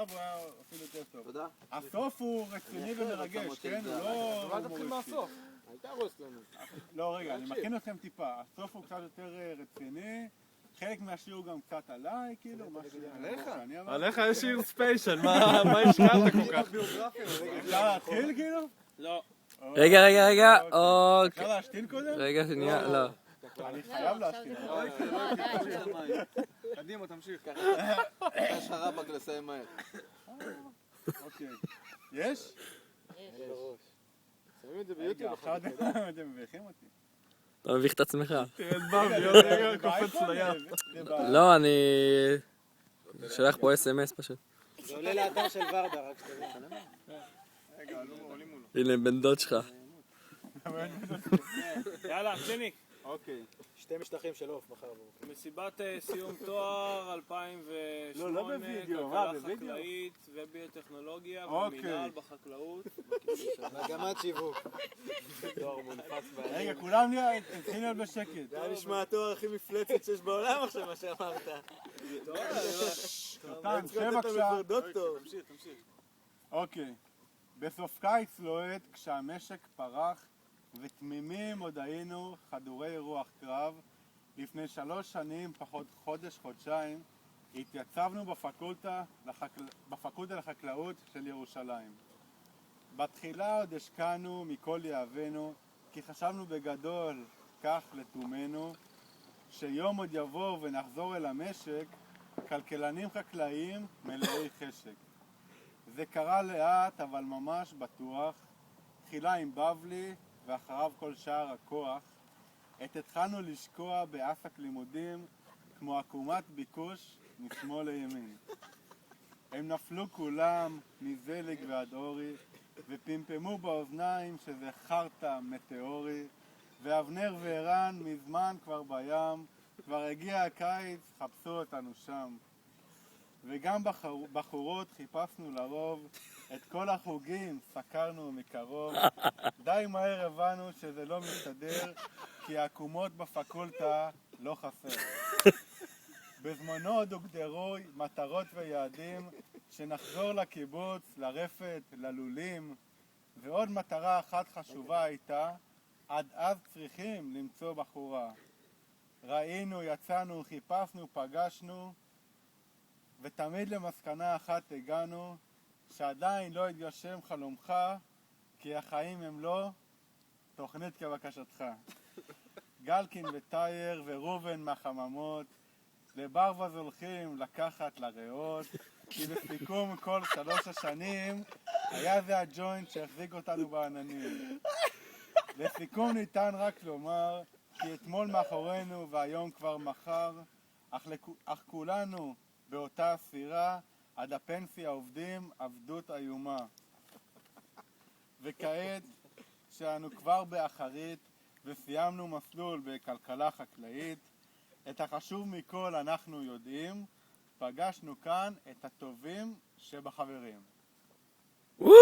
עכשיו הוא היה אפילו יותר טוב. תודה. הסוף הוא רציני ומרגש, כן? הוא לא... אל תתחיל מהסוף. הייתה רוס לנו. לא, רגע, אני מכין אתכם טיפה. הסוף הוא קצת יותר רציני. חלק מהשיעור גם קצת עליי, כאילו, מה שאני אמרתי. עליך יש שיר ספיישל, מה השקעת כל כך? אפשר להתחיל, כאילו? לא. רגע, אפשר להשתין קודם? רגע, שנייה, לא. אני חייב להשתין. קדימה, תמשיך. יש לך רבק לסיים מהר. אוקיי. יש? שמים את זה רגע, ביוטיוב. עכשיו אתם מביכים אותי. אתה מביך את עצמך. תראה את באבי, עוד רגע קופץ לים. לא, אני... שולח פה אס.אם.אס פשוט. זה עולה לאתר של ורדה, רק שתבין. רגע, עולים מולו. הנה, בן דוד שלך. יאללה, צ'ניק. אוקיי. שתי משטחים של עוף מחר. מסיבת סיום תואר 2008, לא בווידאו, כלכלה בווידאו? חקלאית וביוטכנולוגיה אוקיי. ומינהל בחקלאות. מגמת שיווק. תואר מונפץ בעלים. רגע, כולם התחילו להיות בשקט. זה היה נשמע התואר הכי מפלצת שיש בעולם עכשיו, מה שאמרת. נתן, שב בבקשה. דוקטור. תמשיך. אוקיי. בסוף קיץ לוהט, כשהמשק פרח ותמימים עוד היינו חדורי רוח קרב, לפני 3 שנים, פחות חודש-חודשיים, התייצבנו בפקולטה לחקלאות של ירושלים. בתחילה עוד השקענו מכל יהבנו, כי חשבנו בגדול, כך לתומנו, שיום עוד יבוא ונחזור אל המשק, כלכלנים חקלאיים מלאי חשק. זה קרה לאט, אבל ממש בטוח, תחילה עם בבלי ואחריו כל שאר הכוח. עת התחלנו לשקוע באסק לימודים כמו עקומת ביקוש משמאל לימין. הם נפלו כולם מזלג ועד אורי ופמפמו באוזניים שזה חרטה מטאורי, ואבנר וערן מזמן כבר בים, כבר הגיע הקיץ, חפשו אותנו שם. וגם בחורות חיפשנו לרוב, את כל החוגים סקרנו מקרוב. די מהר הבנו שזה לא מסתדר, כי העקומות בפקולטה לא חסר. בזמנו עוד הוגדרו מטרות ויעדים, שנחזור לקיבוץ, לרפת, ללולים, ועוד מטרה אחת חשובה הייתה, עד אז צריכים למצוא בחורה. ראינו, יצאנו, חיפשנו, פגשנו, ותמיד למסקנה אחת הגענו, שעדיין לא התגשם חלומך, כי החיים הם לא תוכנית כבקשתך. גלקין וטייר ורובן מהחממות, לברווז הולכים לקחת לריאות, כי בסיכום כל 3 השנים היה זה הג'וינט שהחזיק אותנו בעננים. לסיכום ניתן רק לומר, כי אתמול מאחורינו והיום כבר מחר, אך כולנו באותה סירה, עד הפנסיה עובדים עבדות איומה. וכעת, שאנו כבר באחרית וסיימנו מסלול בכלכלה חקלאית, את החשוב מכל אנחנו יודעים, פגשנו כאן את הטובים שבחברים. מדהים!